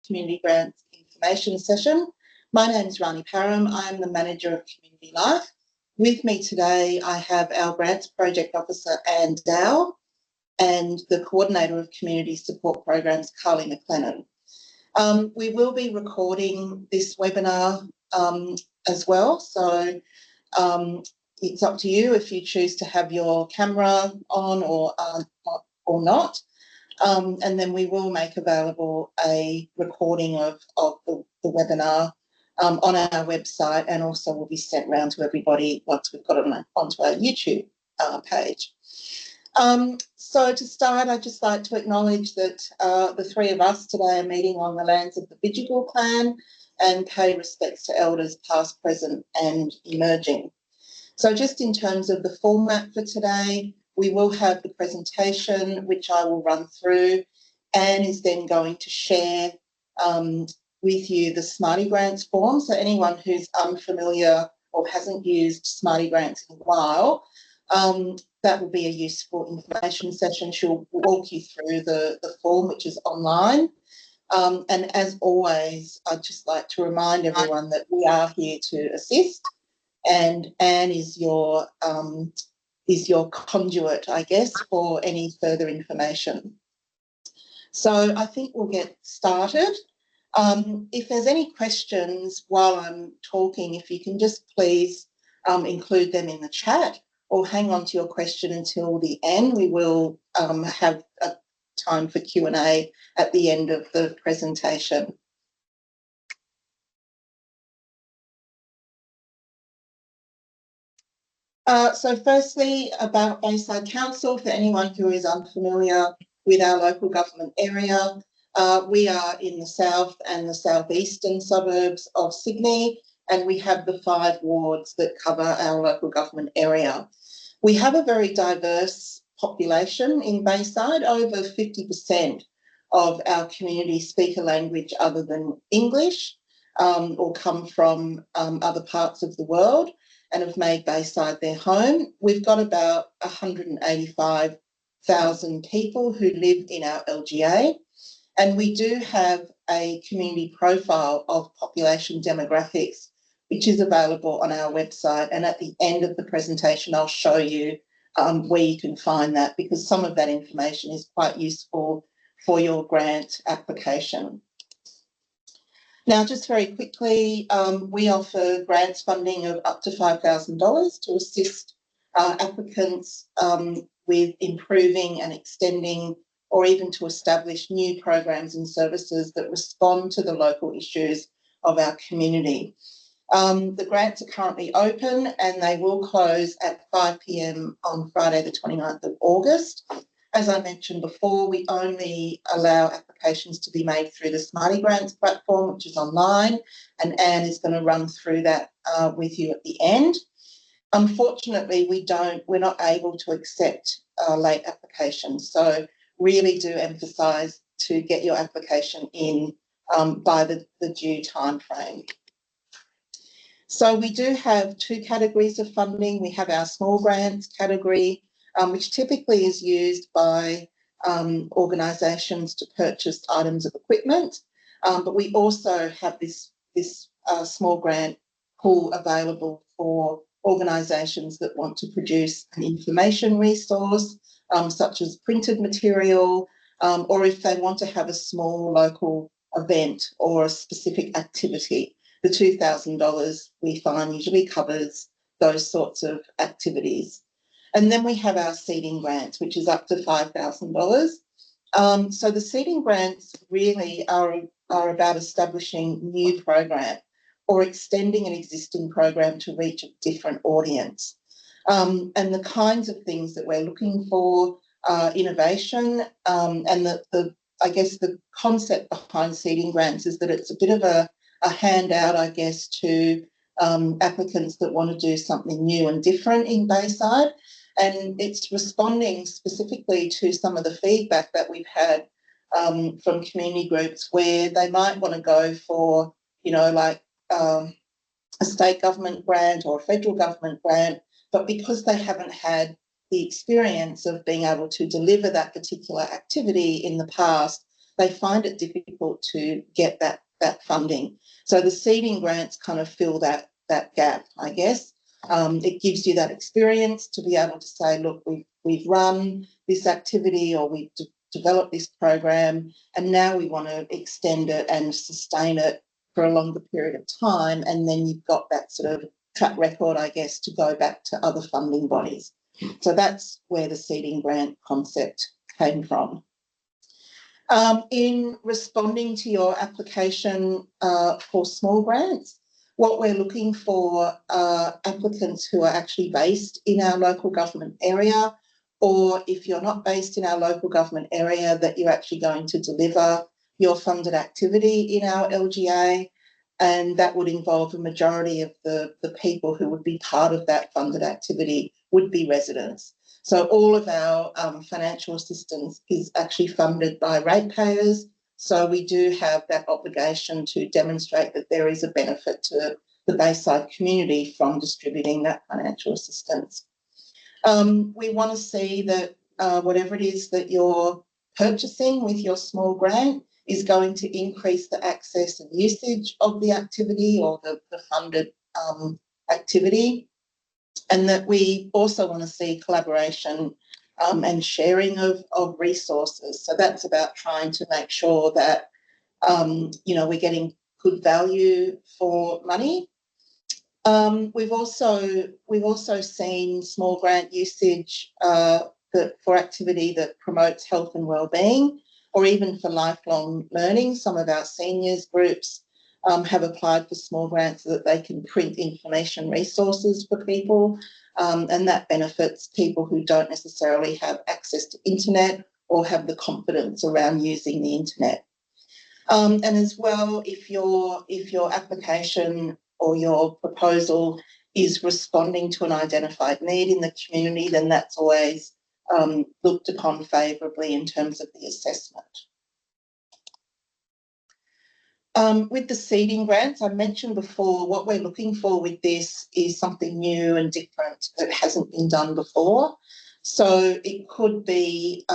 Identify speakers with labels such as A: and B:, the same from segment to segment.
A: Community Grants information session. My name is Rani Param. I'm the Manager of Community Life. With me today, I have our Grants Project Officer, Anne Dow, and the Coordinator of Community Support Programs, Carly McLennan. We will be recording this webinar as well, so it's up to you if you choose to have your camera on or not. And then we will make available a recording of the webinar on our website, and also will be sent round to everybody once we've got it onto our YouTube page. So to start, I'd just like to acknowledge that the three of us today are meeting on the lands of the Bidjigal clan and pay respects to elders past, present and emerging. So just in terms of the format for today, we will have the presentation, which I will run through. Anne is then going to share with you the Smarty Grants form. So anyone who's unfamiliar or hasn't used Smarty Grants in a while, that will be a useful information session. She'll walk you through the form, which is online. And as always, I'd just like to remind everyone that we are here to assist, and Anne is your conduit, I guess, for any further information. So I think we'll get started. If there's any questions while I'm talking, if you can just please include them in the chat, or hang on to your question until the end. We will have a time for Q&A at the end of the presentation. So firstly, about Bayside Council, for anyone who is unfamiliar with our local government area, we are in the south and the southeastern suburbs of Sydney, and we have the 5 wards that cover our local government area. We have a very diverse population in Bayside. Over 50% of our community speak a language other than English, or come from other parts of the world and have made Bayside their home. We've got about 185,000 people who live in our LGA, and we do have a community profile of population demographics, which is available on our website. And at the end of the presentation, I'll show you where you can find that, because some of that information is quite useful for your grant application. Now, just very quickly, we offer grants funding of up to $5,000 to assist applicants with improving and extending, or even to establish new programs and services that respond to the local issues of our community. The grants are currently open, and they will close at 5 p.m. on Friday the 29th of August. As I mentioned before, we only allow applications to be made through the Smarty Grants platform, which is online, and Anne is going to run through that with you at the end. Unfortunately, we're not able to accept late applications, so really do emphasise to get your application in by the due time frame. So we do have 2 categories of funding. We have our small grants category, which typically is used by organisations to purchase items of equipment, but we also have this small grant pool available for organisations that want to produce an information resource, such as printed material, or if they want to have a small local event or a specific activity. The $2,000 we find usually covers those sorts of activities. And then we have our seeding grants, which is up to $5,000. So the seeding grants really are about establishing new program or extending an existing program to reach a different audience. And the kinds of things that we're looking for are innovation, and I guess the concept behind seeding grants is that it's a bit of a handout, I guess, to applicants that want to do something new and different in Bayside. And it's responding specifically to some of the feedback that we've had from community groups, where they might want to go for, like a state government grant or a federal government grant, but because they haven't had the experience of being able to deliver that particular activity in the past, they find it difficult to get that funding. So the seeding grants kind of fill that gap, I guess. It gives you that experience to be able to say, look, we've run this activity, or we've developed this program, and now we want to extend it and sustain it for a longer period of time. And then you've got that sort of track record, I guess, to go back to other funding bodies. So that's where the seeding grant concept came from. In responding to your application for small grants, what we're looking for are applicants who are actually based in our local government area, or if you're not based in our local government area, that you're actually going to deliver your funded activity in our LGA, and that would involve a majority of the people who would be part of that funded activity would be residents. So all of our financial assistance is actually funded by ratepayers. So we do have that obligation to demonstrate that there is a benefit to the Bayside community from distributing that financial assistance. We want to see that whatever it is that you're purchasing with your small grant is going to increase the access and usage of the activity, or the funded activity. And that we also want to see collaboration and sharing of resources. So that's about trying to make sure that, we're getting good value for money. We've also seen small grant usage for activity that promotes health and wellbeing, or even for lifelong learning. Some of our seniors groups have applied for small grants so that they can print information resources for people, and that benefits people who don't necessarily have access to internet or have the confidence around using the internet. And as well, if your application or your proposal is responding to an identified need in the community, then that's always looked upon favourably in terms of the assessment. With the seeding grants, I mentioned before, what we're looking for with this is something new and different that hasn't been done before. So it could be,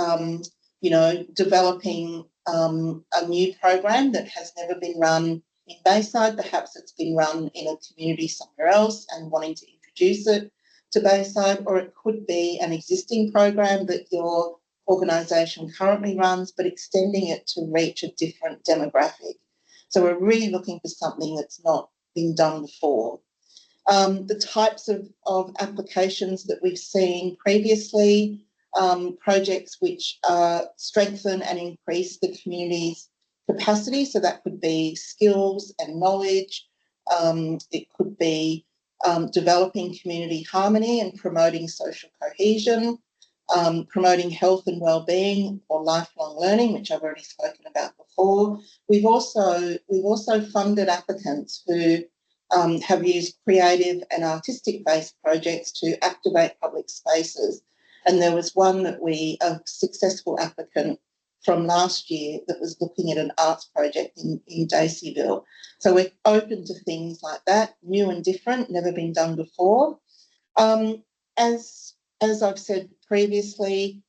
A: developing a new program that has never been run in Bayside. Perhaps it's been run in a community somewhere else and wanting to introduce it to Bayside, or it could be an existing program that your organisation currently runs, but extending it to reach a different demographic. So we're really looking for something that's not been done before. The types of applications that we've seen previously, projects which strengthen and increase the community's capacity. So that could be skills and knowledge. It could be developing community harmony and promoting social cohesion, promoting health and wellbeing or lifelong learning, which I've already spoken about before. We've also funded applicants who have used creative and artistic-based projects to activate public spaces. And there was one a successful applicant from last year that was looking at an arts project in Daceyville. So we're open to things like that, new and different, never been done before. As I've said previously,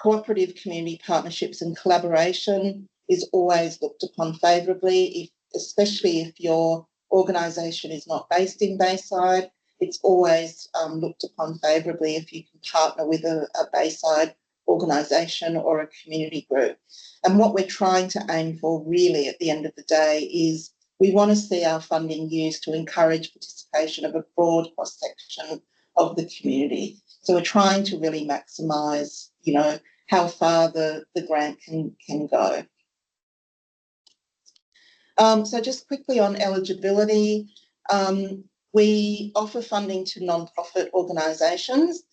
A: cooperative community partnerships and collaboration is always looked upon favourably, especially if your organisation is not based in Bayside. It's always looked upon favourably if you can partner with a Bayside organisation or a community group. And what we're trying to aim for really at the end of the day is we want to see our funding used to encourage participation of a broad cross-section of the community. So we're trying to really maximise, how far the grant can go. So just quickly on eligibility, we offer funding to non-profit organisations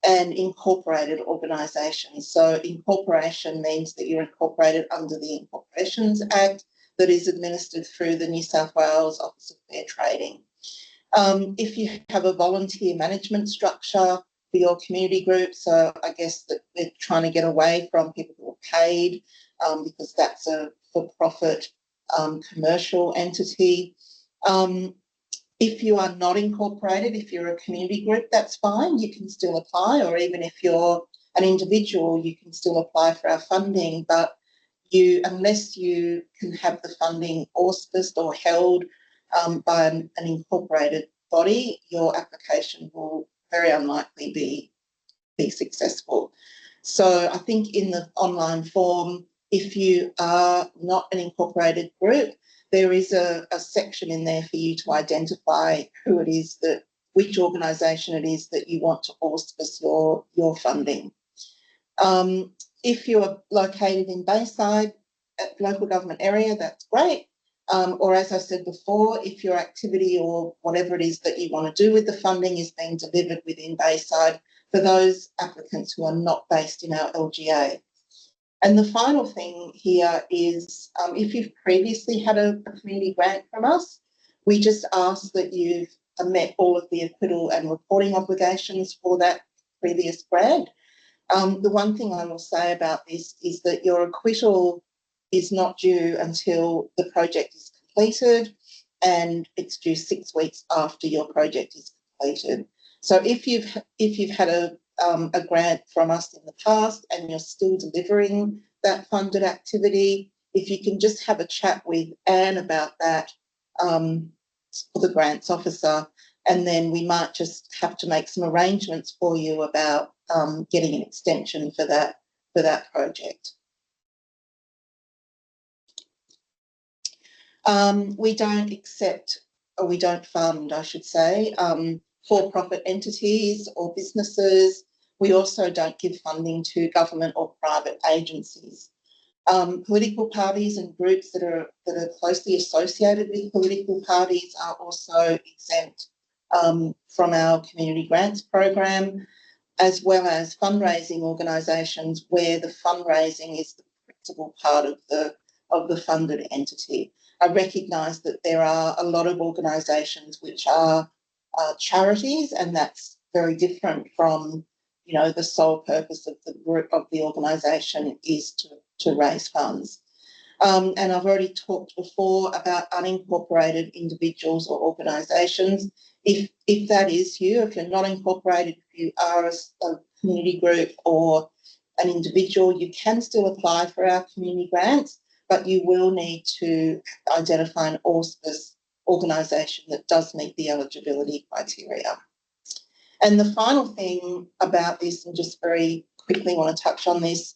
A: and incorporated organisations. So incorporation means that you're incorporated under the Incorporations Act that is administered through the New South Wales Office of Fair Trading. If you have a volunteer management structure for your community group, so I guess that we're trying to get away from people who are paid because that's a for-profit commercial entity. If you are not incorporated, if you're a community group, that's fine. You can still apply, or even if you're an individual, you can still apply for our funding. But unless you can have the funding auspiced or held by an incorporated body, your application will very unlikely be successful. So I think in the online form, if you are not an incorporated group, there is a section in there for you to identify who it is which organisation it is that you want to auspice your funding. If you're located in Bayside, local government area, that's great. Or as I said before, if your activity or whatever it is that you want to do with the funding is being delivered within Bayside, for those applicants who are not based in our LGA. And the final thing here is if you've previously had a community grant from us, we just ask that you've met all of the acquittal and reporting obligations for that previous grant. The one thing I will say about this is that your acquittal is not due until the project is completed, and it's due 6 weeks after your project is completed. So if you've had a grant from us in the past and you're still delivering that funded activity, if you can just have a chat with Anne about that, for the grants officer, and then we might just have to make some arrangements for you about getting an extension for that project. We don't accept, or we don't fund, I should say, for-profit entities or businesses. We also don't give funding to government or private agencies. Political parties and groups that are closely associated with political parties are also exempt from our community grants program, as well as fundraising organisations where the fundraising is the principal part of the funded entity. I recognise that there are a lot of organisations which are charities, and that's very different from, the sole purpose of the group of the organisation is to raise funds. And I've already talked before about unincorporated individuals or organisations. If that is you, if you're not incorporated, if you are a community group or an individual, you can still apply for our community grants, but you will need to identify an auspice organisation that does meet the eligibility criteria. And the final thing about this, and just very quickly want to touch on this,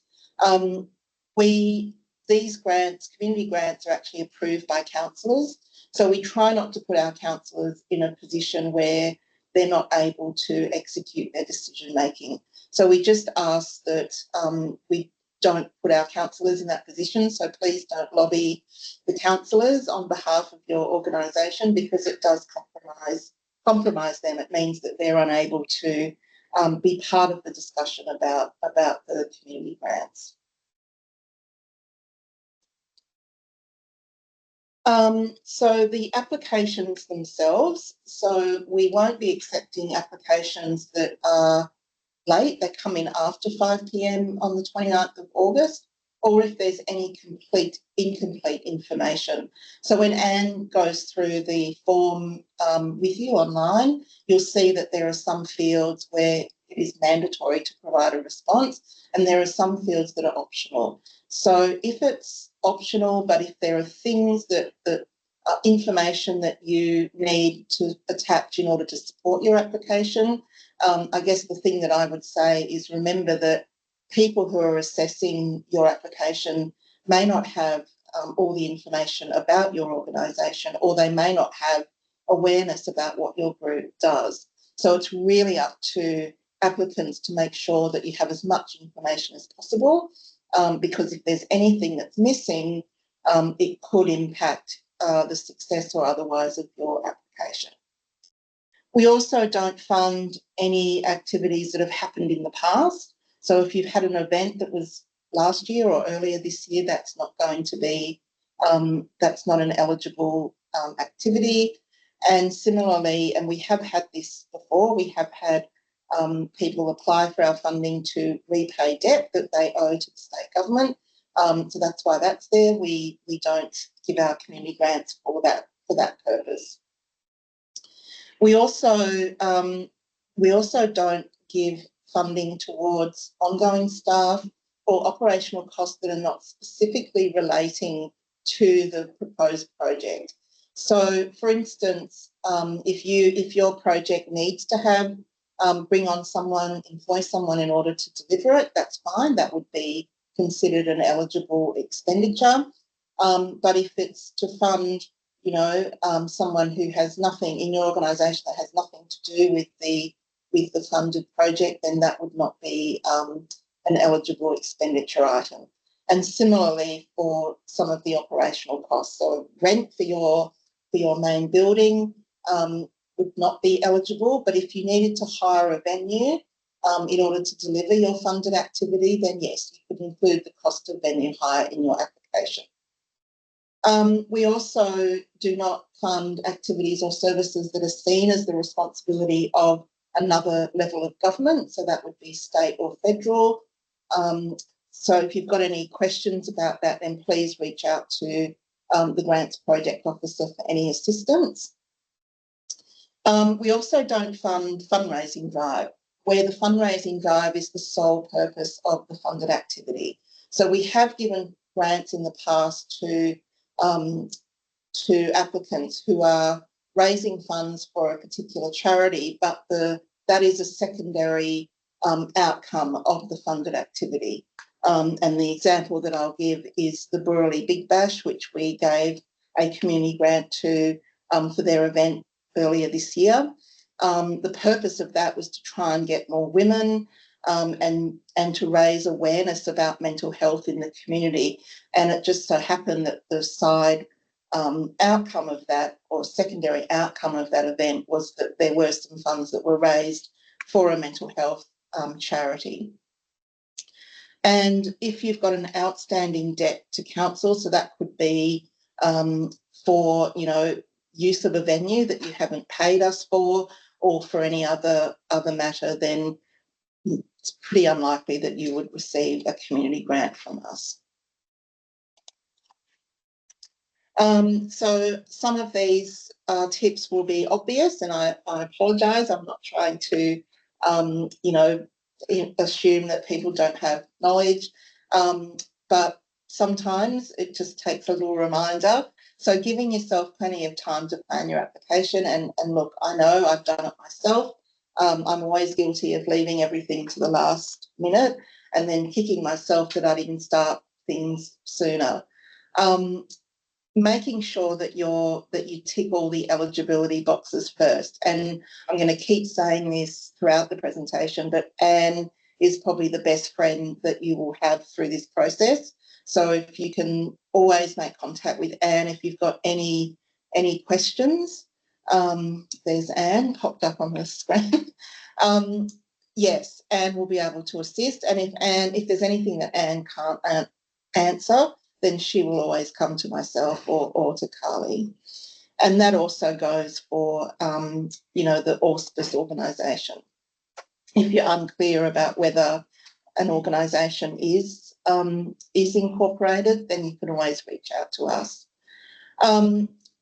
A: these grants, community grants, are actually approved by councillors. So we try not to put our councillors in a position where they're not able to execute their decision making. So we just ask that we don't put our councillors in that position. So please don't lobby the councillors on behalf of your organisation, because it does compromise them. It means that they're unable to be part of the discussion about the community grants. So the applications themselves, so we won't be accepting applications that are late, they come in after 5 p.m. on the 29th of August, or if there's any incomplete information. So when Anne goes through the form with you online, you'll see that there are some fields where it is mandatory to provide a response, and there are some fields that are optional. So if it's optional, but if there are things that information that you need to attach in order to support your application, I guess the thing that I would say is remember that people who are assessing your application may not have all the information about your organisation, or they may not have awareness about what your group does. So it's really up to applicants to make sure that you have as much information as possible, because if there's anything that's missing, it could impact the success or otherwise of your application. We also don't fund any activities that have happened in the past. So if you've had an event that was last year or earlier this year, that's not going to be, that's not an eligible activity. And similarly, and we have had this before, we have had people apply for our funding to repay debt that they owe to the state government. So that's why that's there. We don't give our community grants for that purpose. We also don't give funding towards ongoing staff or operational costs that are not specifically relating to the proposed project. So, for instance, if your project needs to have employ someone in order to deliver it, that's fine. That would be considered an eligible expenditure. But if it's to fund, someone who has nothing in your organisation that has nothing to do with the funded project, then that would not be an eligible expenditure item. And similarly for some of the operational costs, so rent for your main building would not be eligible, but if you needed to hire a venue in order to deliver your funded activity, then yes, you could include the cost of venue hire in your application. We also do not fund activities or services that are seen as the responsibility of another level of government, so that would be state or federal. So if you've got any questions about that, then please reach out to the Grants Project Officer for any assistance. We also don't fund fundraising drive, where the fundraising drive is the sole purpose of the funded activity. So we have given grants in the past to applicants who are raising funds for a particular charity, but that is a secondary outcome of the funded activity. And the example that I'll give is the Burley Big Bash, which we gave a community grant to for their event earlier this year. The purpose of that was to try and get more women and to raise awareness about mental health in the community. And it just so happened that the side outcome of that, or secondary outcome of that event, was that there were some funds that were raised for a mental health charity. And if you've got an outstanding debt to council, so that could be for, use of a venue that you haven't paid us for, or for any other matter, then it's pretty unlikely that you would receive a community grant from us. So some of these tips will be obvious, and I apologise. I'm not trying to, assume that people don't have knowledge, but sometimes it just takes a little reminder. So giving yourself plenty of time to plan your application, and look, I know I've done it myself. I'm always guilty of leaving everything to the last minute and then kicking myself that I didn't start things sooner. Making sure that you tick all the eligibility boxes first. And I'm going to keep saying this throughout the presentation, but Anne is probably the best friend that you will have through this process. So if you can always make contact with Anne if you've got any questions. There's Anne popped up on the screen. Yes, Anne will be able to assist. And if there's anything that Anne can't answer, then she will always come to myself or to Carly. And that also goes for, the auspice organisation. If you're unclear about whether an organisation is incorporated, then you can always reach out to us.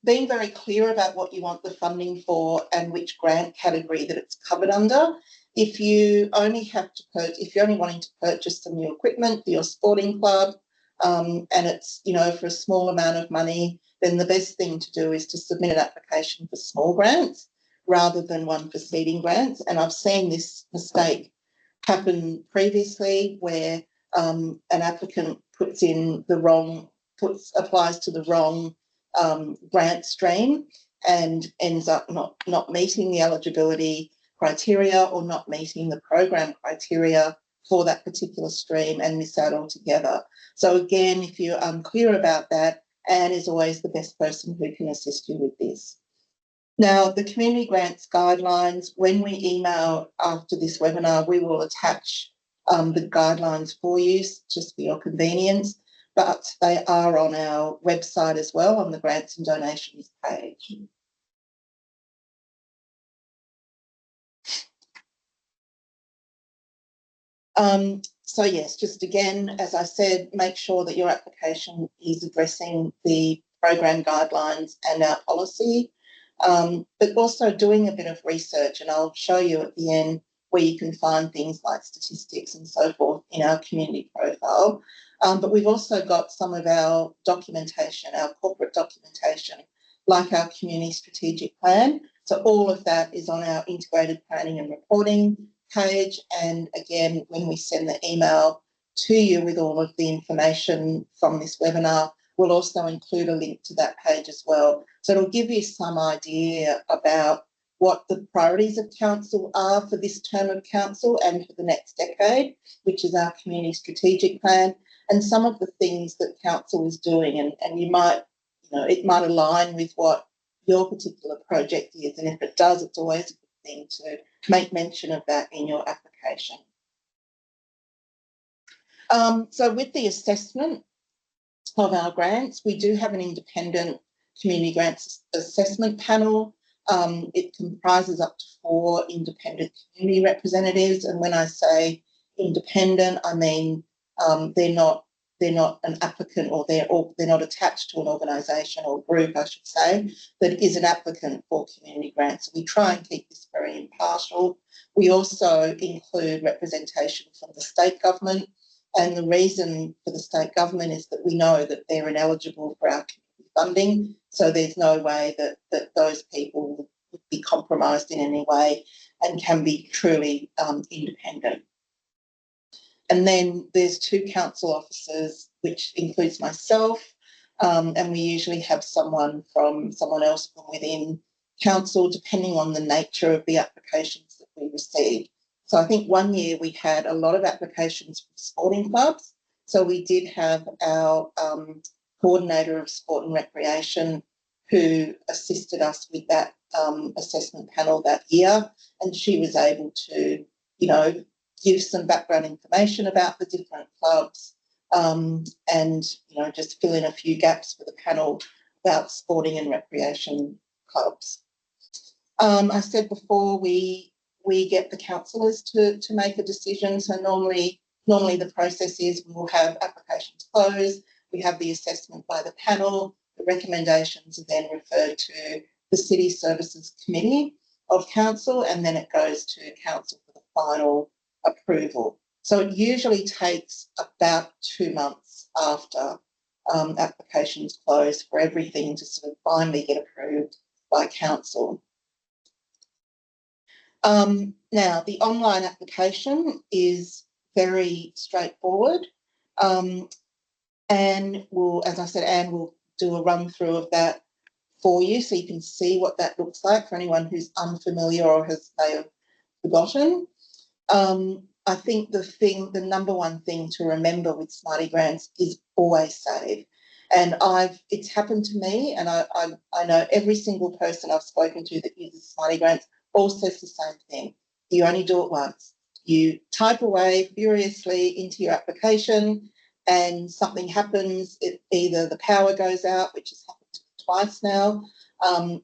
A: Being very clear about what you want the funding for and which grant category that it's covered under. If you're only wanting to purchase some new equipment for your sporting club, and it's, for a small amount of money, then the best thing to do is to submit an application for small grants rather than one for seeding grants. And I've seen this mistake happen previously, where an applicant applies to the wrong grant stream and ends up not meeting the eligibility criteria or not meeting the program criteria for that particular stream and miss out altogether. So again, if you're unclear about that, Anne is always the best person who can assist you with this. Now, the community grants guidelines, when we email after this webinar, we will attach the guidelines for you just for your convenience, but they are on our website as well, on the grants and donations page. So yes, just again, as I said, make sure that your application is addressing the program guidelines and our policy, but also doing a bit of research, and I'll show you at the end where you can find things like statistics and so forth in our community profile. But we've also got some of our documentation, our corporate documentation, like our community strategic plan. So all of that is on our integrated planning and reporting page. And again, when we send the email to you with all of the information from this webinar, we'll also include a link to that page as well. So it'll give you some idea about what the priorities of council are for this term of council and for the next decade, which is our community strategic plan, and some of the things that council is doing. And you might, it might align with what your particular project is. And if it does, it's always a good thing to make mention of that in your application. So with the assessment of our grants, we do have an independent community grants assessment panel. It comprises up to 4 independent community representatives, and when I say independent, I mean they're not an applicant, or they're not attached to an organisation or group, I should say, that is an applicant for community grants. We try and keep this very impartial. We also include representation from the state government, and the reason for the state government is that we know that they're ineligible for our community funding, so there's no way that those people would be compromised in any way and can be truly independent. And then there's 2 council officers, which includes myself, and we usually have someone else from within council, depending on the nature of the applications that we receive. So I think one year we had a lot of applications from sporting clubs. So we did have our coordinator of sport and recreation who assisted us with that assessment panel that year, and she was able to, give some background information about the different clubs, and just fill in a few gaps for the panel about sporting and recreation clubs. I said before, we get the councillors to make a decision. So normally the process is we'll have applications closed, we have the assessment by the panel, the recommendations are then referred to the City Services Committee of Council, and then it goes to Council for the final approval. So it usually takes about 2 months after applications close for everything to sort of finally get approved by Council. Now, the online application is very straightforward. Anne will, as I said, Anne will do a run through of that for you so you can see what that looks like for anyone who's unfamiliar or may have forgotten. I think the number one thing to remember with Smarty Grants is always save. And it's happened to me, and I know every single person I've spoken to that uses Smarty Grants all says the same thing. You only do it once. You type away furiously into your application and something happens. Either the power goes out, which has happened twice now,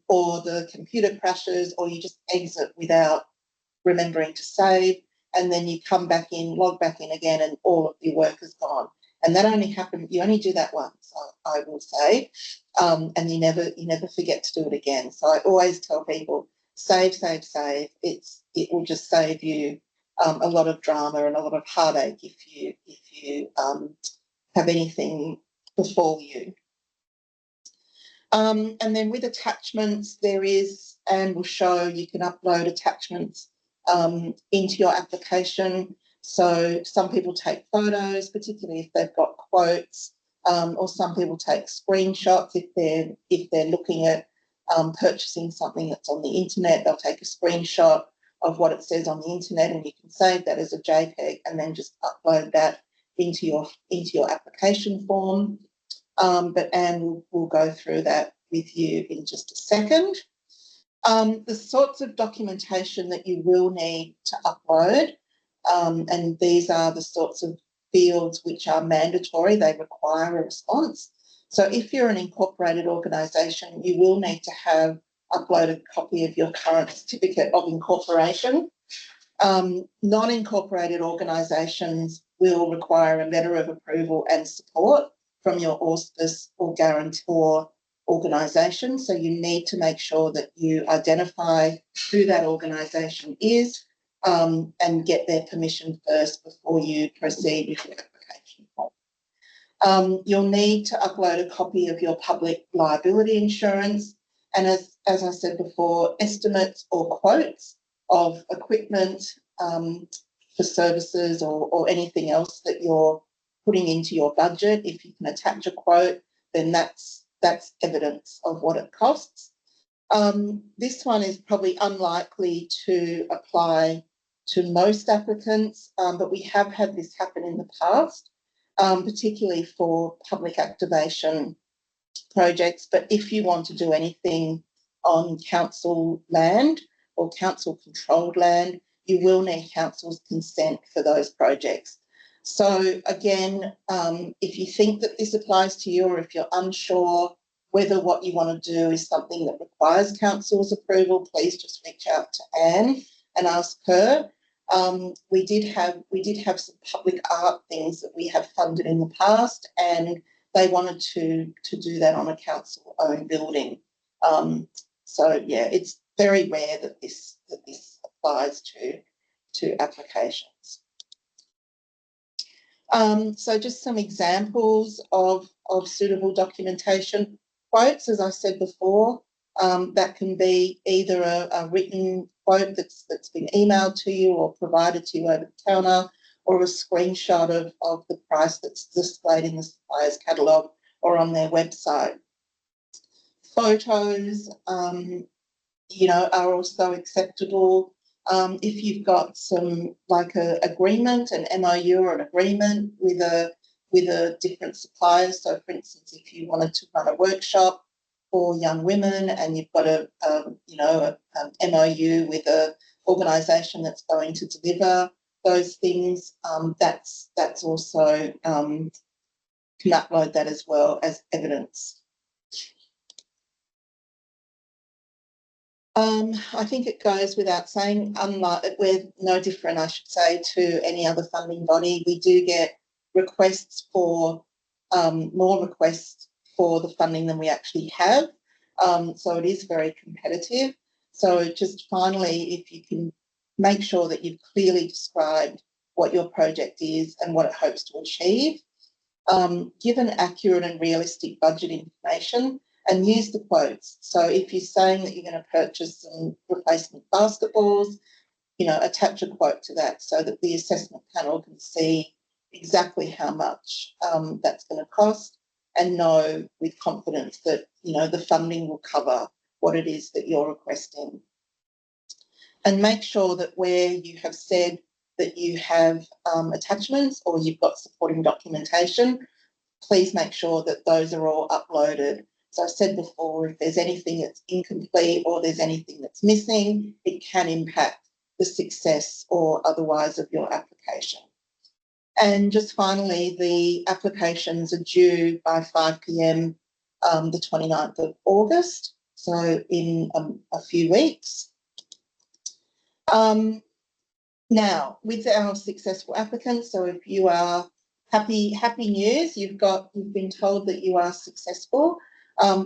A: or the computer crashes, or you just exit without remembering to save, and then you come back in, log back in again, and all of your work is gone. And that only happened, you only do that once, I will say, and you never forget to do it again. So I always tell people, save. It will just save you a lot of drama and a lot of heartache if you have anything befall you. And then with attachments, Anne will show you can upload attachments into your application. So some people take photos, particularly if they've got quotes, or some people take screenshots if they're looking at purchasing something that's on the internet. They'll take a screenshot of what it says on the internet, and you can save that as a JPEG and then just upload that into your application form. But Anne will go through that with you in just a second. The sorts of documentation that you will need to upload, and these are the sorts of fields which are mandatory, they require a response. So if you're an incorporated organisation, you will need to have uploaded a copy of your current certificate of incorporation. Non-incorporated organisations will require a letter of approval and support from your auspice or guarantor organisation. So you need to make sure that you identify who that organisation is, and get their permission first before you proceed with your application. You'll need to upload a copy of your public liability insurance, and as I said before, estimates or quotes of equipment for services or anything else that you're putting into your budget. If you can attach a quote, then that's evidence of what it costs. This one is probably unlikely to apply to most applicants, but we have had this happen in the past, particularly for public activation projects. But if you want to do anything on council land or council controlled land, you will need council's consent for those projects. So again, if you think that this applies to you, or if you're unsure whether what you want to do is something that requires council's approval, please just reach out to Anne and ask her. We did have some public art things that we have funded in the past, and they wanted to do that on a council-owned building. So yeah, it's very rare that this applies to applications. So just some examples of suitable documentation. Quotes, as I said before, that can be either a written quote that's been emailed to you or provided to you over the counter, or a screenshot of the price that's displayed in the supplier's catalogue or on their website. Photos, are also acceptable. If you've got some like a agreement, an MOU or an agreement with a different supplier. So for instance, if you wanted to run a workshop for young women and you've got a MOU with an organisation that's going to deliver those things, that's also can upload that as well as evidence. I think it goes without saying, we're no different, I should say, to any other funding body. We do get requests for more requests for the funding than we actually have. So it is very competitive. So just finally, if you can make sure that you've clearly described what your project is and what it hopes to achieve, give an accurate and realistic budget information, and use the quotes. So if you're saying that you're going to purchase some replacement basketballs, attach a quote to that so that the assessment panel can see exactly how much that's going to cost and know with confidence that, the funding will cover what it is that you're requesting. And make sure that where you have said that you have attachments or you've got supporting documentation, please make sure that those are all uploaded. So I said before, if there's anything that's incomplete or there's anything that's missing, it can impact the success or otherwise of your application. And just finally, the applications are due by 5 p.m. The 29th of August, so in a few weeks. Now, with our successful applicants, so if you are happy news, you've been told that you are successful.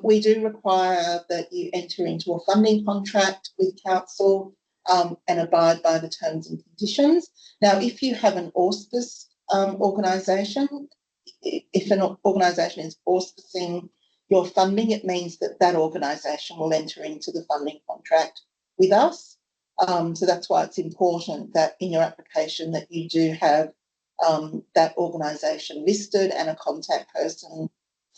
A: We do require that you enter into a funding contract with council and abide by the terms and conditions. Now, if you have an auspice organisation, if an organisation is auspicing your funding, it means that organisation will enter into the funding contract with us. So that's why it's important that in your application that you do have that organisation listed and a contact person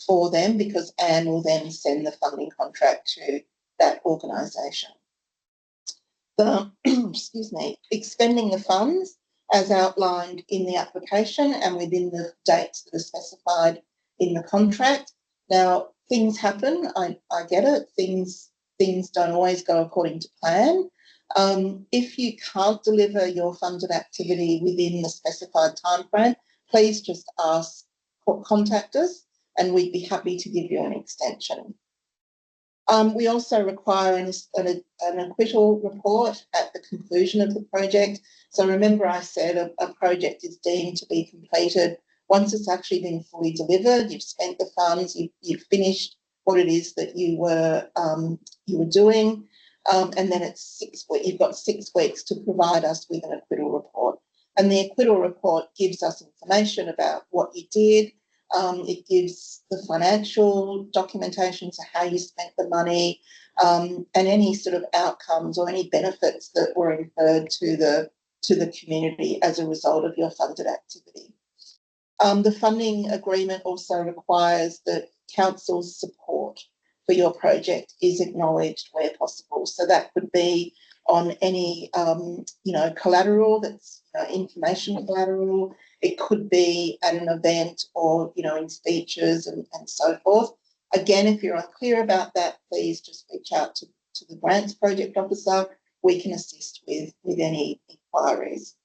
A: for them, because Anne will then send the funding contract to that organisation. Excuse me, expending the funds as outlined in the application and within the dates that are specified in the contract. Now, things happen, I get it, things don't always go according to plan. If you can't deliver your funded activity within the specified timeframe, please just contact us and we'd be happy to give you an extension. We also require an acquittal report at the conclusion of the project. So remember I said a project is deemed to be completed once it's actually been fully delivered, you've spent the funds, you've finished what it is that you were doing. and then it's 6 weeks. You've got 6 weeks to provide us with an acquittal report. And the acquittal report gives us information about what you did. It gives the financial documentation, so how you spent the money, and any sort of outcomes or any benefits that were inferred to the community as a result of your funded activity. The funding agreement also requires that council's support for your project is acknowledged where possible. So that could be on any, collateral that's information collateral. It could be at an event or, in speeches and so forth. Again, if you're unclear about that, please just reach out to the grants project officer. We can assist with any inquiries.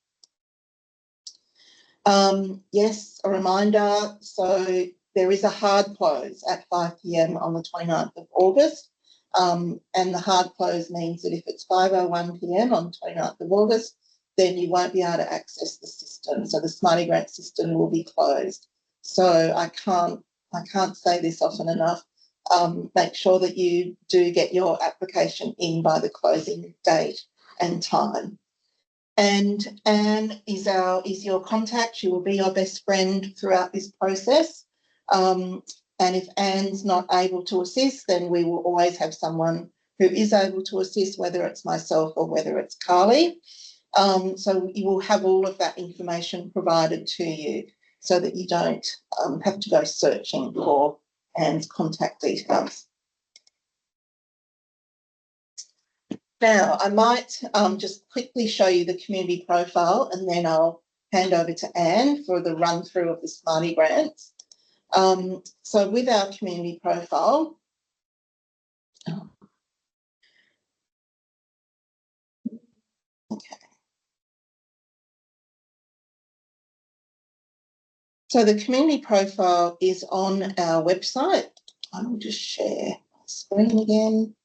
A: Yes, a reminder. So there is a hard close at 5 p.m. on the 29th of August. And the hard close means that if it's 5:01 p.m. on the 29th of August, then you won't be able to access the system. So the Smarty Grant system will be closed. So I can't say this often enough. Make sure that you do get your application in by the closing date and time. And Anne is your contact. She will be your best friend throughout this process. And if Anne's not able to assist, then we will always have someone who is able to assist, whether it's myself or whether it's Carly. So you will have all of that information provided to you so that you don't have to go searching for Anne's contact details. Now, I might just quickly show you the community profile and then I'll hand over to Anne for the run through of the Smarty Grants. So with our community profile, okay. So the community profile is on our website. I will just share my screen again.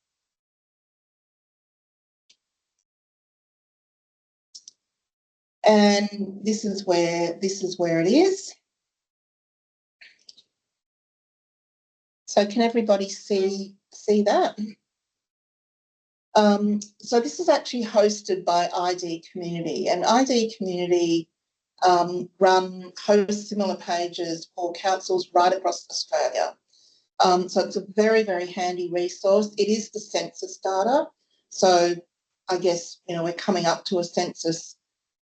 A: And this is where it is. So can everybody see that? So this is actually hosted by ID Community, and ID Community host similar pages for councils right across Australia. So it's a very, very handy resource. It is the census data. So I guess, we're coming up to a census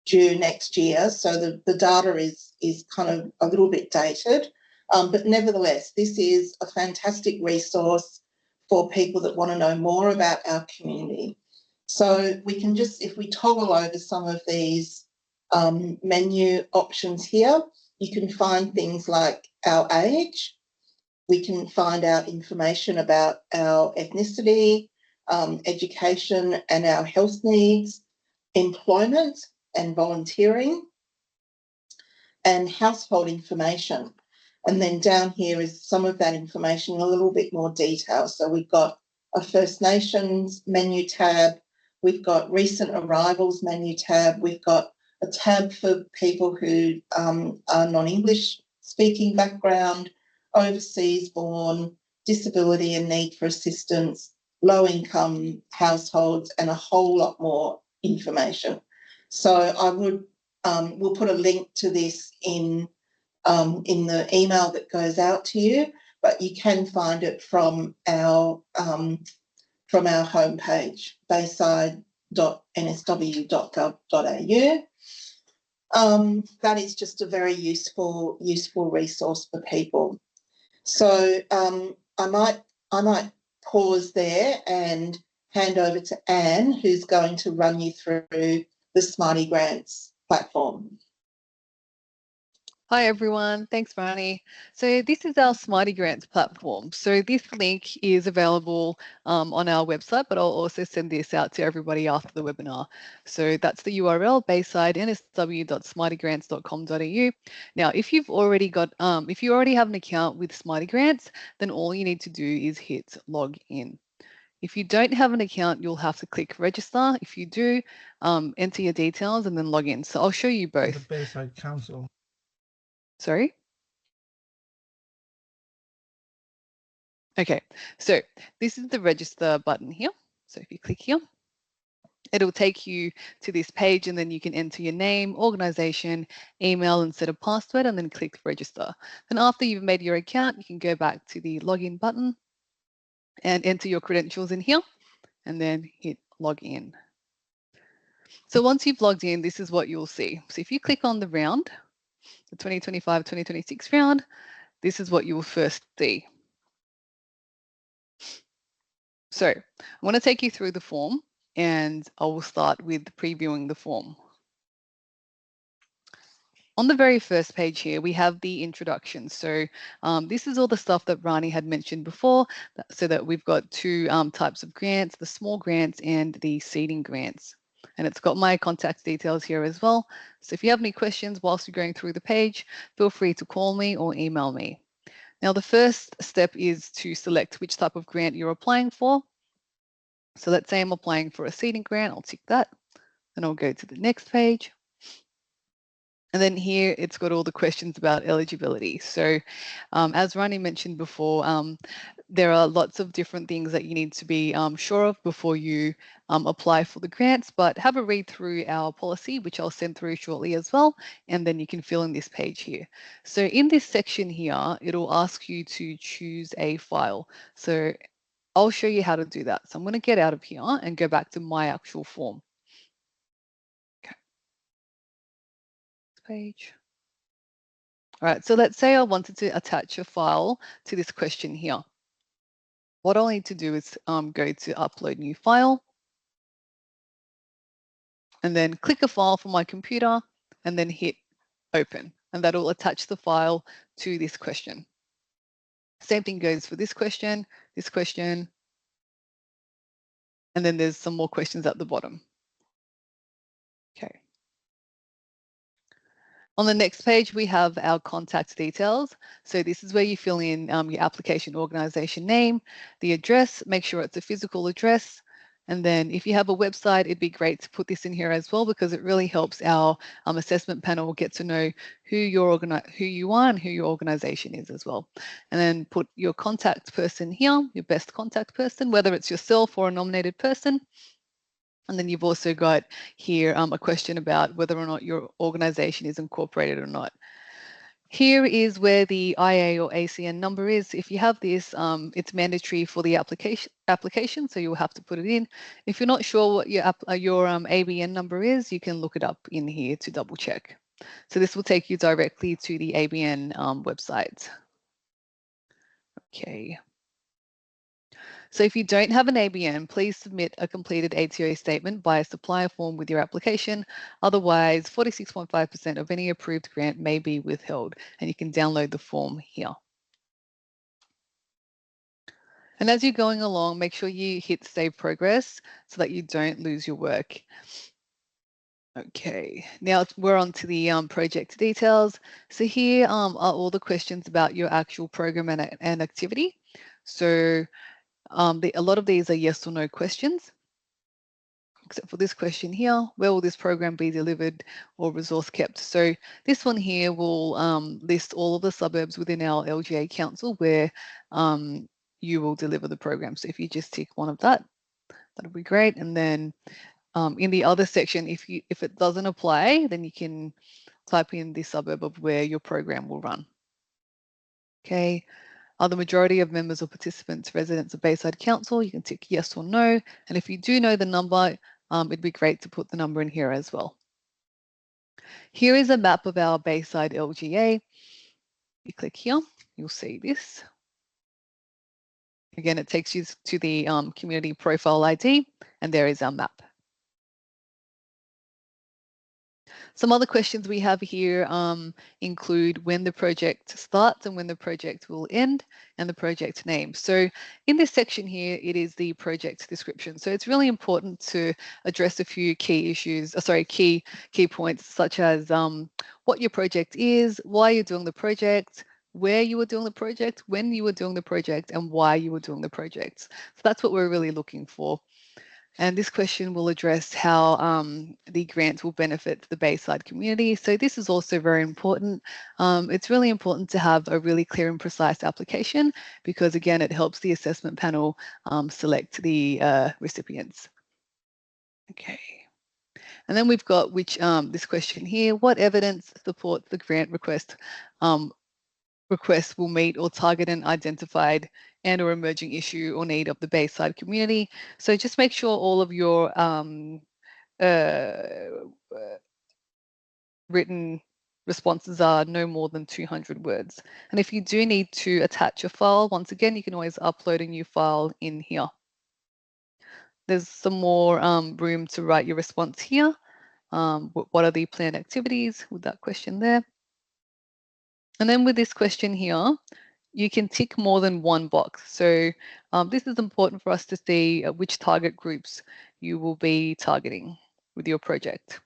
A: due next year. So the data is kind of a little bit dated. But nevertheless, this is a fantastic resource for people that want to know more about our community. So we can just, if we toggle over some of these menu options here, you can find things like our age. We can find out information about our ethnicity, education and our health needs, employment and volunteering, and household information. And then down here is some of that information in a little bit more detail. So we've got a First Nations menu tab, we've got recent arrivals menu tab, we've got a tab for people who are non-English speaking background, overseas born, disability and need for assistance, low income households, and a whole lot more information. So I would, we'll put a link to this in the email that goes out to you, but you can find it from our homepage, bayside.nsw.gov.au. That is just a very useful resource for people. So I might pause there and hand over to Anne, who's going to run you through the Smarty Grants platform.
B: Hi everyone, thanks Marnie. So this is our Smarty Grants platform. So this link is available on our website, but I'll also send this out to everybody after the webinar. So that's the URL, bayside.nsw.smartygrants.com.au. Now, if you already have an account with Smarty Grants, then all you need to do is hit log in. If you don't have an account, you'll have to click register. If you do, enter your details and then log in. So I'll show you both.
C: The Bayside Council.
B: Sorry? Okay, so this is the register button here. So if you click here, it'll take you to this page, and then you can enter your name, organization, email, and set a password, and then click register. Then after you've made your account, you can go back to the login button and enter your credentials in here, and then hit log in. So once you've logged in, this is what you'll see. So if you click on the round, the 2025-2026 round, this is what you will first see. So I want to take you through the form, and I will start with previewing the form. On the very first page here, we have the introduction. So this is all the stuff that Rani had mentioned before, so that we've got two types of grants, the small grants and the seeding grants. And it's got my contact details here as well. So if you have any questions whilst you're going through the page, feel free to call me or email me. Now, the first step is to select which type of grant you're applying for. So let's say I'm applying for a seeding grant, I'll tick that. Then I'll go to the next page. And then here it's got all the questions about eligibility. So as Rani mentioned before, there are lots of different things that you need to be sure of before you apply for the grants, but have a read through our policy, which I'll send through shortly as well, and then you can fill in this page here. So in this section here, it'll ask you to choose a file. So I'll show you how to do that. So I'm going to get out of here and go back to my actual form. Page. All right, so let's say I wanted to attach a file to this question here. What I'll need to do is go to upload new file, and then click a file from my computer, and then hit open, and that'll attach the file to this question. Same thing goes for this question, and then there's some more questions at the bottom. Okay. On the next page, we have our contact details. So this is where you fill in your application organization name, the address, make sure it's a physical address. And then if you have a website, it'd be great to put this in here as well, because it really helps our assessment panel get to know who you are and who your organization is as well. And then put your contact person here, your best contact person, whether it's yourself or a nominated person. And then you've also got here a question about whether or not your organization is incorporated or not. Here is where the IA or ACN number is. If you have this, it's mandatory for the application, so you'll have to put it in. If you're not sure what your ABN number is, you can look it up in here to double check. So this will take you directly to the ABN website. Okay. So if you don't have an ABN, please submit a completed ATO statement by a supplier form with your application. Otherwise, 46.5% of any approved grant may be withheld, and you can download the form here. And as you're going along, make sure you hit save progress so that you don't lose your work. Okay, now we're on to the project details. So here are all the questions about your actual program and activity. So a lot of these are yes or no questions, except for this question here: where will this program be delivered or resource kept? So this one here will list all of the suburbs within our LGA council where you will deliver the program. So if you just tick one of that'll be great. And then in the other section, if it doesn't apply, then you can type in the suburb of where your program will run. Okay. Are the majority of members or participants residents of Bayside Council? You can tick yes or no. And if you do know the number, it'd be great to put the number in here as well. Here is a map of our Bayside LGA. You click here, you'll see this. Again, it takes you to the community profile ID, and there is our map. Some other questions we have here include when the project starts and when the project will end, and the project name. So in this section here, it is the project description. So it's really important to address a few key issues, key points, such as what your project is, why you're doing the project, where you were doing the project, when you were doing the project, and why you were doing the project. So that's what we're really looking for. And this question will address how the grants will benefit the Bayside community. So this is also very important. It's really important to have a really clear and precise application because, again, it helps the assessment panel select the recipients. Okay. And then we've got this question here, what evidence supports the grant request will meet or target an identified and or emerging issue or need of the Bayside community. So just make sure all of your written responses are no more than 200 words. And if you do need to attach a file, once again, you can always upload a new file in here. There's some more room to write your response here. What are the planned activities with that question there? And then with this question here, you can tick more than one box. So this is important for us to see which target groups you will be targeting with your project.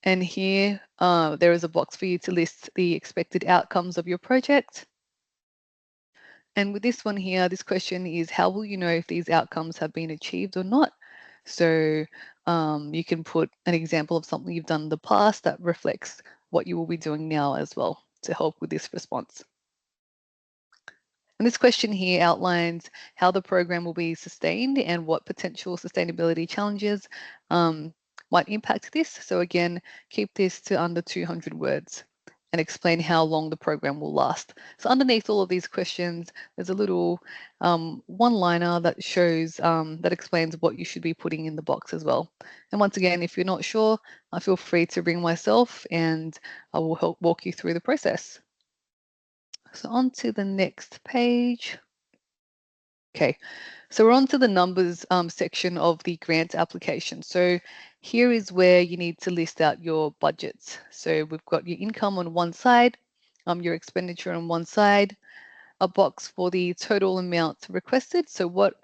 B: And here there is a box for you to list the expected outcomes of your project. And with this one here, this question is how will you know if these outcomes have been achieved or not? So you can put an example of something you've done in the past that reflects what you will be doing now as well to help with this response. And this question here outlines how the program will be sustained and what potential sustainability challenges might impact this. So again, keep this to under 200 words and explain how long the program will last. So underneath all of these questions, there's a little one-liner that shows, that explains what you should be putting in the box as well. And once again, if you're not sure, feel free to ring myself and I will help walk you through the process. So on to the next page. Okay, so we're on to the numbers section of the grant application. So here is where you need to list out your budgets. So we've got your income on one side, your expenditure on one side, a box for the total amount requested. So what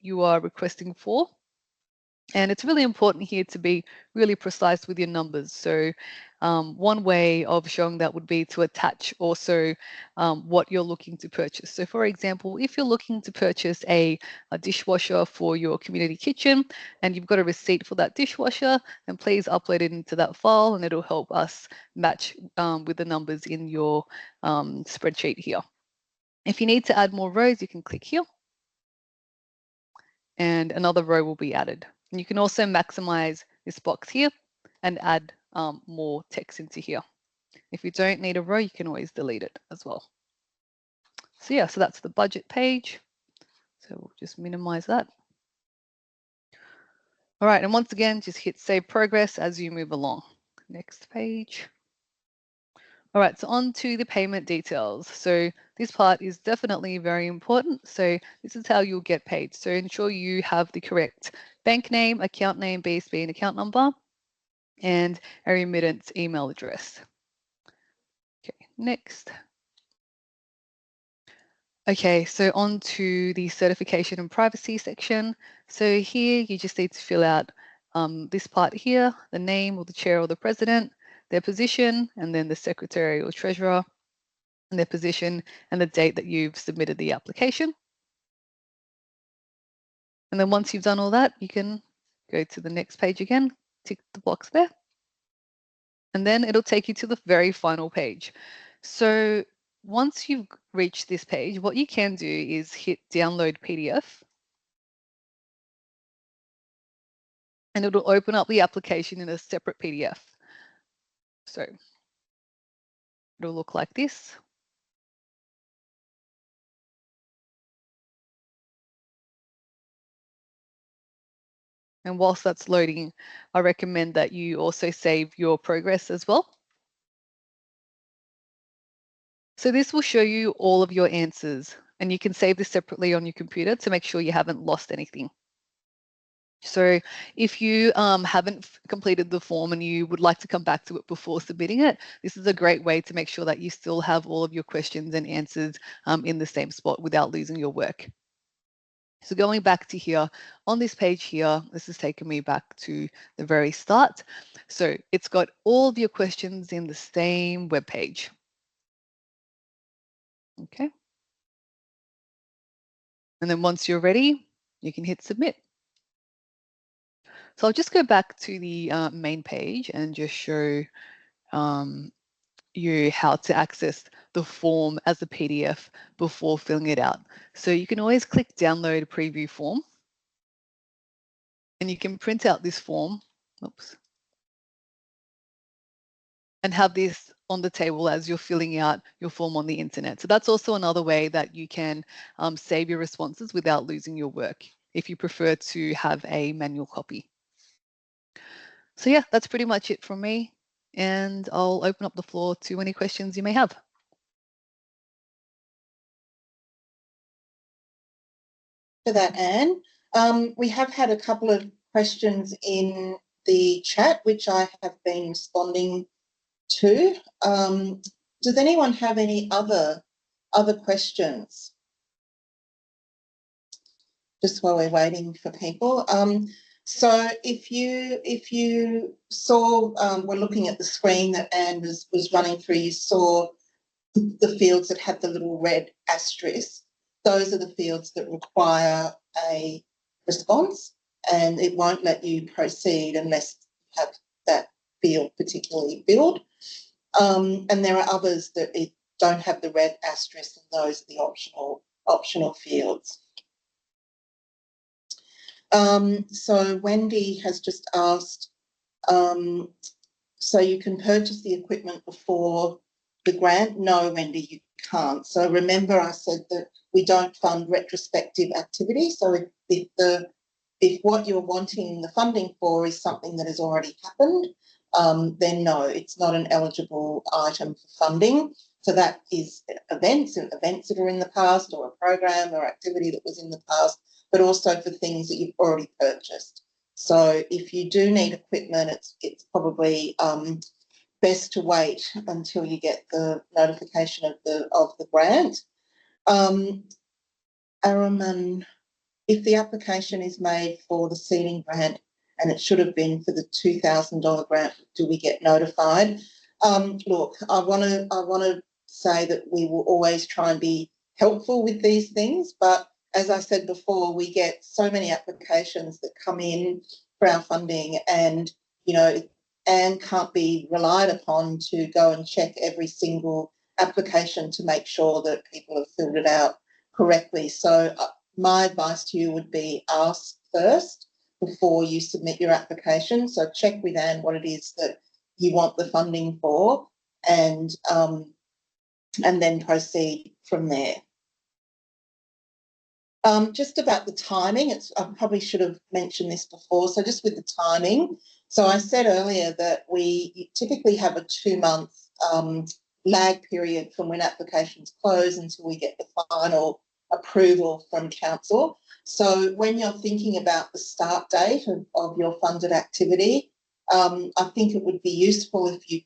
B: you are requesting for. And it's really important here to be really precise with your numbers. So one way of showing that would be to attach also what you're looking to purchase. So for example, if you're looking to purchase a dishwasher for your community kitchen and you've got a receipt for that dishwasher, then please upload it into that file and it'll help us match with the numbers in your spreadsheet here. If you need to add more rows, you can click here and another row will be added. And you can also maximize this box here and add more text into here. If you don't need a row, you can always delete it as well. So yeah, so that's the budget page. So we'll just minimize that. All right, and once again, just hit save progress as you move along. Next page. All right, so on to the payment details. So this part is definitely very important. So this is how you'll get paid. So ensure you have the correct bank name, BSB, and account number, and a remittance email address. Okay, next. Okay, so on to the certification and privacy section. So here you just need to fill out this part here, the name or the chair or the president, their position, and then the secretary or treasurer, and their position and the date that you've submitted the application. And then once you've done all that, you can go to the next page again, tick the box there, and then it'll take you to the very final page. So once you've reached this page, what you can do is hit download PDF. And it'll open up the application in a separate PDF. So it'll look like this. And whilst that's loading, I recommend that you also save your progress as well. So this will show you all of your answers and you can save this separately on your computer to make sure you haven't lost anything. So if you haven't completed the form and you would like to come back to it before submitting it, this is a great way to make sure that you still have all of your questions and answers in the same spot without losing your work. So going back to here, on this page here, this has taken me back to the very start. So it's got all of your questions in the same web page. Okay. And then once you're ready, You can hit submit. So I'll just go back to the main page and just show you how to access the form as a PDF before filling it out. So you can always click download preview form and you can print out this form, oops, and have this on the table as you're filling out your form on the internet. So that's also another way that you can save your responses without losing your work if you prefer to have a manual copy. So yeah, that's pretty much it from me. And I'll open up the floor to any questions you may have.
A: For that, Anne. We have had a couple of questions in the chat, which I have been responding to. Does anyone have any other questions? Just while we're waiting for people. So if you saw, we're looking at the screen that Anne was running through, you saw the fields that have the little red asterisk. Those are the fields that require a response, and it won't let you proceed unless you have that field particularly filled. And there are others that don't have the red asterisk, and those are the optional fields. So Wendy has just asked, so you can purchase the equipment before the grant? No, Wendy, you can't. So remember I said that we don't fund retrospective activity. So if what you're wanting the funding for is something that has already happened, then no, it's not an eligible item for funding. So that is events that are in the past, or a program or activity that was in the past, but also for things that you've already purchased. So if you do need equipment, it's probably best to wait until you get the notification of the grant. Araman, if the application is made for the seeding grant and it should have been for the $2,000 grant, do we get notified? Look, I want to say that we will always try and be helpful with these things, but as I said before, we get so many applications that come in for our funding, and Anne can't be relied upon to go and check every single application to make sure that people have filled it out correctly. So my advice to you would be ask first before you submit your application. So check with Anne what it is that you want the funding for, and then proceed from there. Just about the timing, I probably should have mentioned this before. So just with the timing, so I said earlier that we typically have a 2-month lag period from when applications close until we get the final approval from council. So when you're thinking about the start date of your funded activity, I think it would be useful if you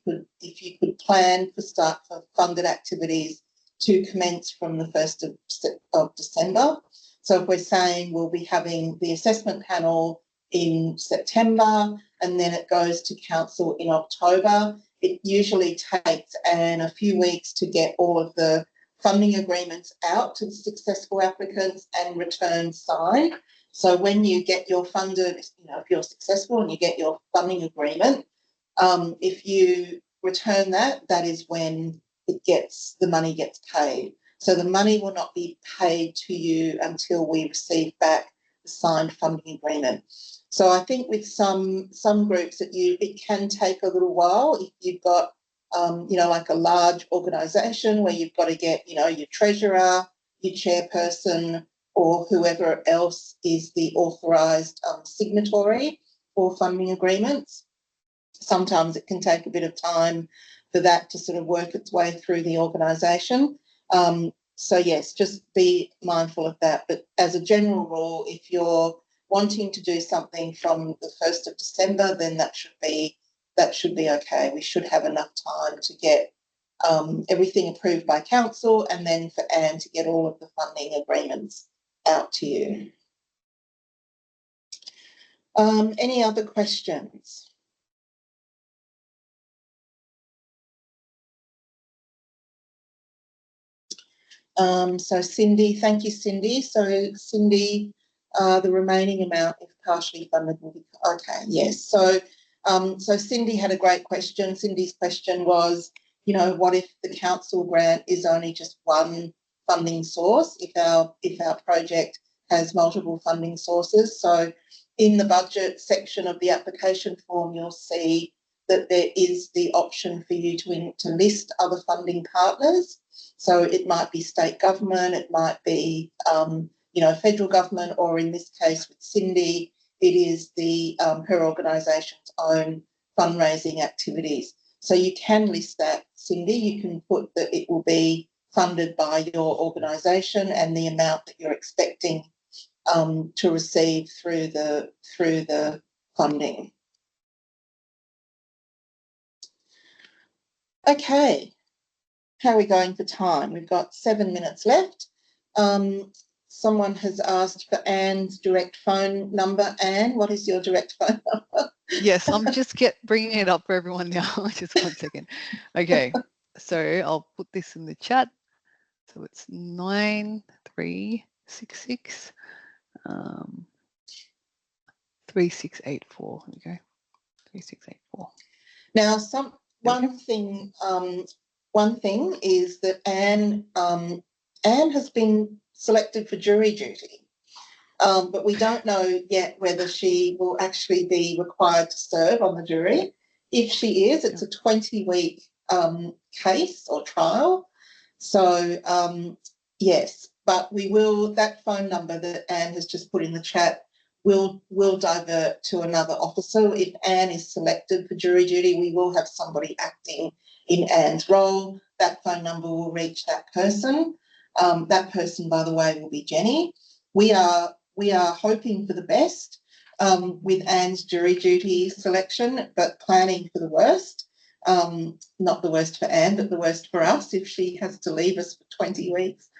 A: could plan for funded activities to commence from the 1st of December. So if we're saying we'll be having the assessment panel in September and then it goes to council in October, it usually takes a few weeks to get all of the funding agreements out to the successful applicants and returns signed. So when you get your funded, if you're successful and you get your funding agreement, if you return that, that is when the money gets paid. So the money will not be paid to you until we receive back the signed funding agreement. So I think with some groups it can take a little while if you've got like a large organisation where you've got to get your treasurer, your chairperson, or whoever else is the authorised signatory for funding agreements. Sometimes it can take a bit of time for that to sort of work its way through the organisation. So yes, just be mindful of that. But as a general rule, if you're wanting to do something from the 1st of December, then that should be okay. We should have enough time to get everything approved by council, and then for Anne to get all of the funding agreements out to you. Any other questions? So Cindy, thank you, Cindy. So Cindy The remaining amount, if partially funded, will be okay. Yes. So, so Cindy had a great question. Cindy's question was, you know, what if the council grant is only just one funding source? If our project has multiple funding sources. So, in the budget section of the application form, you'll see that there is the option for you to list other funding partners. So it might be state government, it might be you know, federal government, or in this case with Cindy, it is the her organisation's own fundraising activities. So you can list that, Cindy. You can put that it will be funded by your organisation and the amount that you're expecting to receive through the funding. Okay, how are we going for time? We've got 7 minutes left. Someone has asked for Anne's direct phone number. Anne, what is your direct phone number?
B: Yes, I'm just bringing it up for everyone now. Just 1 second. Okay, so I'll put this in the chat. So it's 9366 3684. There we go. 3684.
A: Now, one thing is that Anne has been selected for jury duty, but we don't know yet whether she will actually be required to serve on the jury. If she is, it's a 20-week case or trial. So yes, but we will. That phone number that Anne has just put in the chat will divert to another officer. If Anne is selected for jury duty, we will have somebody acting in Anne's role. That phone number will reach that person. That person, by the way, will be Jenny. We are hoping for the best with Anne's jury duty selection, but planning for the worst. Not the worst for Anne, but the worst for us if she has to leave us for 20 weeks.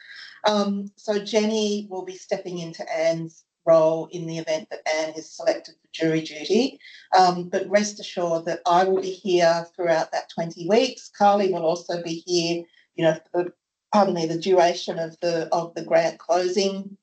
A: So Jenny will be stepping into Anne's role in the event that Anne is selected for jury duty. But rest assured that I will be here throughout that 20 weeks. Carly will also be here, you know, for the duration of the grant closing.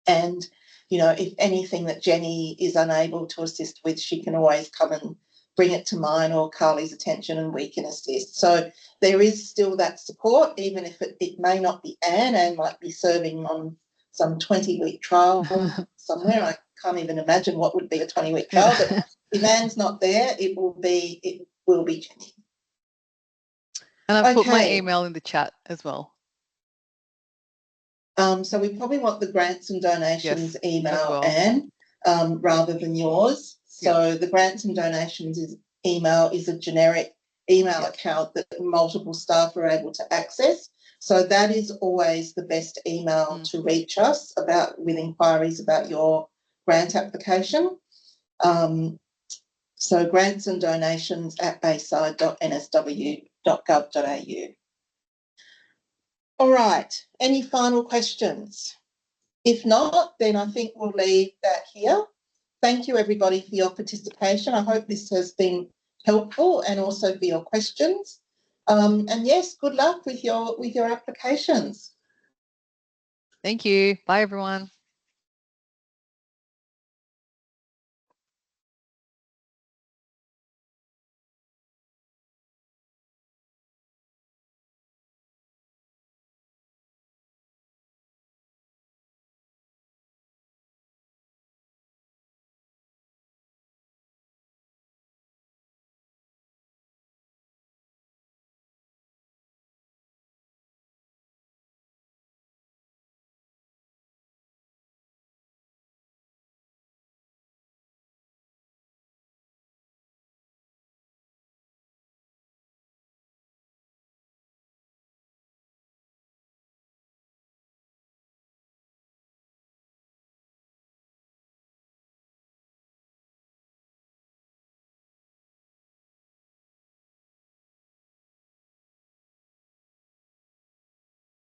A: And, you know, if anything that Jenny is unable to assist with, she can always come and bring it to mine or Carly's attention and we can assist. So there is still that support, even if it may not be Anne. Anne might be serving on some 20-week trial somewhere. I can't even imagine what would be a 20-week trial, but if Anne's not there, it will be Jenny.
B: And I've put my email in the chat as well.
A: So we probably want the grants and donations email, Anne, rather than yours. So the grants and donations email is a generic email account that multiple staff are able to access. So that is always the best email to reach us with inquiries about your grant application. So grants and donations at bayside.nsw.gov.au. All right, any final questions? If not, then I think we'll leave that here. Thank you, everybody, for your participation. I hope this has been helpful and also for your questions. And yes, good luck with your applications.
B: Thank you. Bye, everyone.